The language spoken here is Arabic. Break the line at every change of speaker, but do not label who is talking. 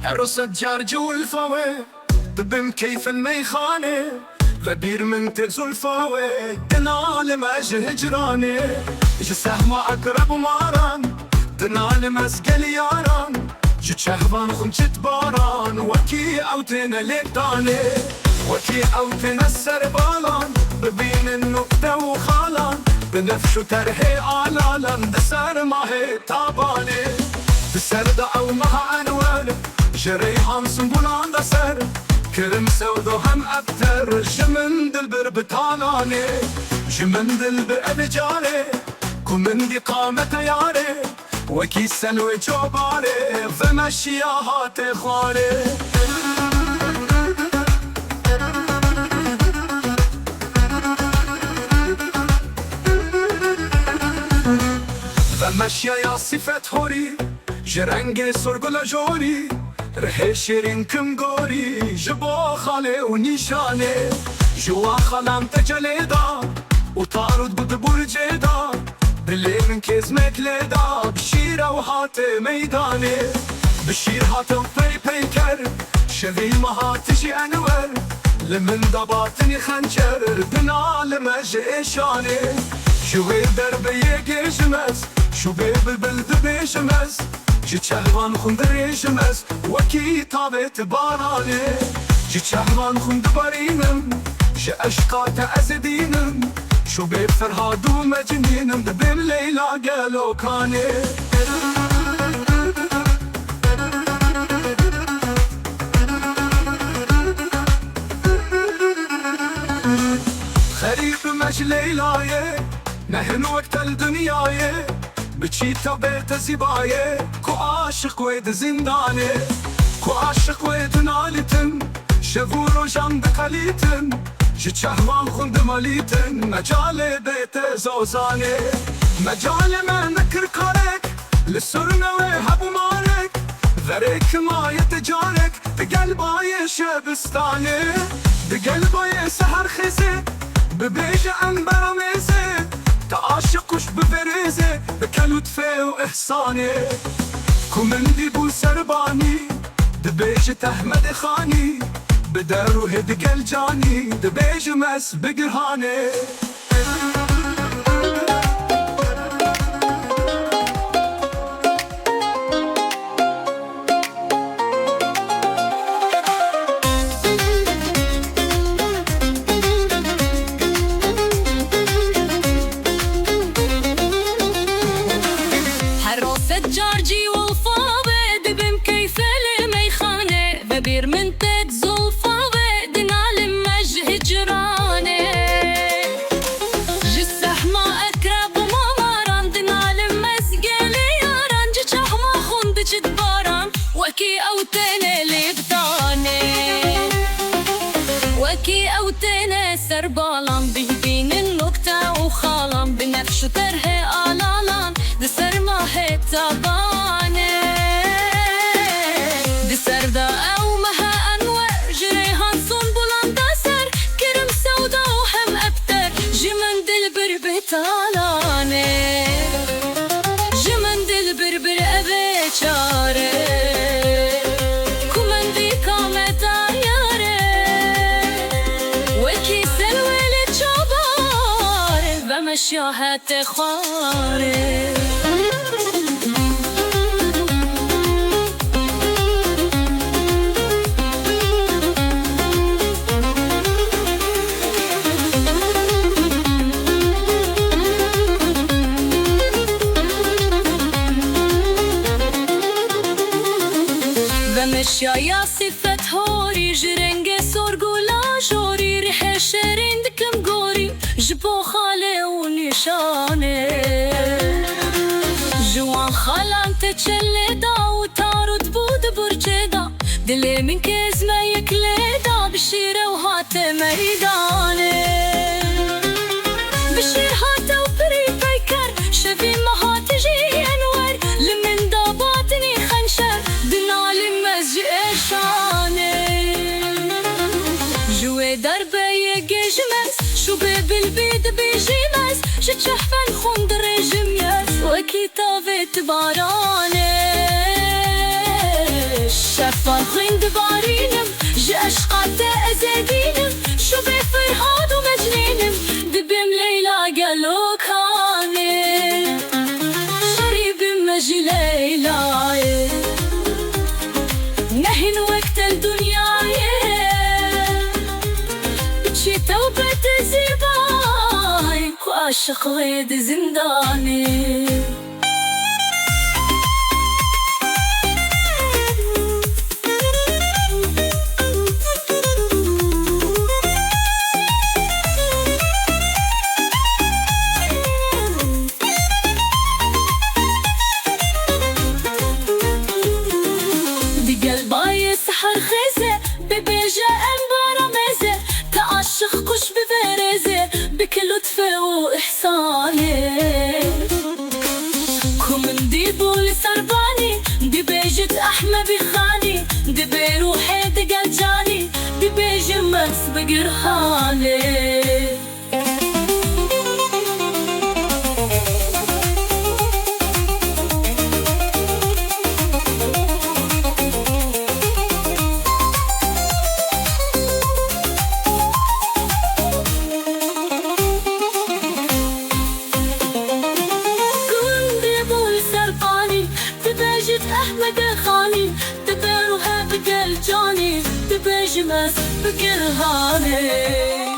عروسة جارج والفاوي ببم كيف الميخانة غدير من تزلفاوي دنال ماج هجراني جسهم أقرب ماران دنال مسقل ياران جت شهبان خمشت باران وكي أوتنا ليتاني وكي أوتنا السربالان ببين النقطة وخالان بنفشو ترهي آلالان دسر ماهي تاباني بسرد أو مها أنوال جريحان سنبولان دسر كرم سودو هم أبتر جمندل بربطاناني جمندل بأبجاري كمندي قامة ياري وكي سلوي جوباري فمشيها تخاري فمشيا يا صفة هوري جرنگ سرگل جوري رهي شيرين كم غوري جبو خالي ونيشاني جوا خالام تجليدا وطارد بود برجيدا دلي من كزمك ليدا بشيرة وهات ميداني بشير هاتم في بيكر شذي ما تجي انور لمن ضباطني خنجر بنا لمجي ايشاني شوي دربي يجمس شو بيب بلد بيشمس جيت شهوان خندري شمس وكي طابت باراني جيت شهوان خند برينم جا اشقات ازدينم شو بيب فرهاد ومجنينم دبن ليلى قالو كاني خريب مش ليلاي نحن وقت الدنياي بتشيتا بيت زباية كو عاشق ويد زنداني كو عاشق ويد نالتن شغورو جنب قليتن جيت شهوان خند ماليتن مجال بيت زوزاني مجال ما نكر كارك للسرنا ويهبو مارك ذريك ما يتجارك بقلباي شبستاني بقلباي سهر خزي ببيج انبر ميزي تعاشقش ببريزي بكلوت في وإحساني كومندي بو سرباني دبيج تحمد خاني بدارو هدق الجاني دبيج مس بقرهاني
جارجي والفاوي دبم كيف الميخانة ببير من تد زلفاوي دنال مج هجراني جسح ما أقرب وما ماران دنال مسقلي ياران جيشه ما خند جد باران وكي أوتنا لبطاني وكي أوتنا سربالان بين النقطة وخالان بنفشو ترهي آلالان دسر ما هي تاباني دسر دا أو مها أنور جريهان سنبولان دسر كرم سودا وهم أبتر جمن دل بربر طالاني جمن دل بربر أبي چاري كمن دي قامت آياري وكي سلوي لچوباري ومشياها تخاري مشيا يا صفة هوري جرنگ سرگولا جوري ريح شيرين دكم غوري جبو خالي ونشاني جوان خالان تجلدا وتارد بود برجدا دلي من كزما يكلدا بشيرة وهات ميداني بشير هات وبري بيكر شفي ما هات جي انور شحفن خوند رجميات وكتابة باراني شفان خوند بارينم جاش قاتا أزادينم شو بفرهاد ومجنينم دبم ليلى قالو كاني شريب مجي ليلى نهن وقت الدنيا بتشي توبة زيباي وعشق غيد زنداني بقلباي سحر خيزة ببيجة أنبارة ميزة تعشق كش بفريزة بكل لطفة وإحساني كومن دي بولي سرباني دي بيجة أحمى بخاني دي بروحي دي قلجاني دي بيجة مس بقرهاني أحمد خاني تبيروها بقل جاني تبيج مس بقرهاني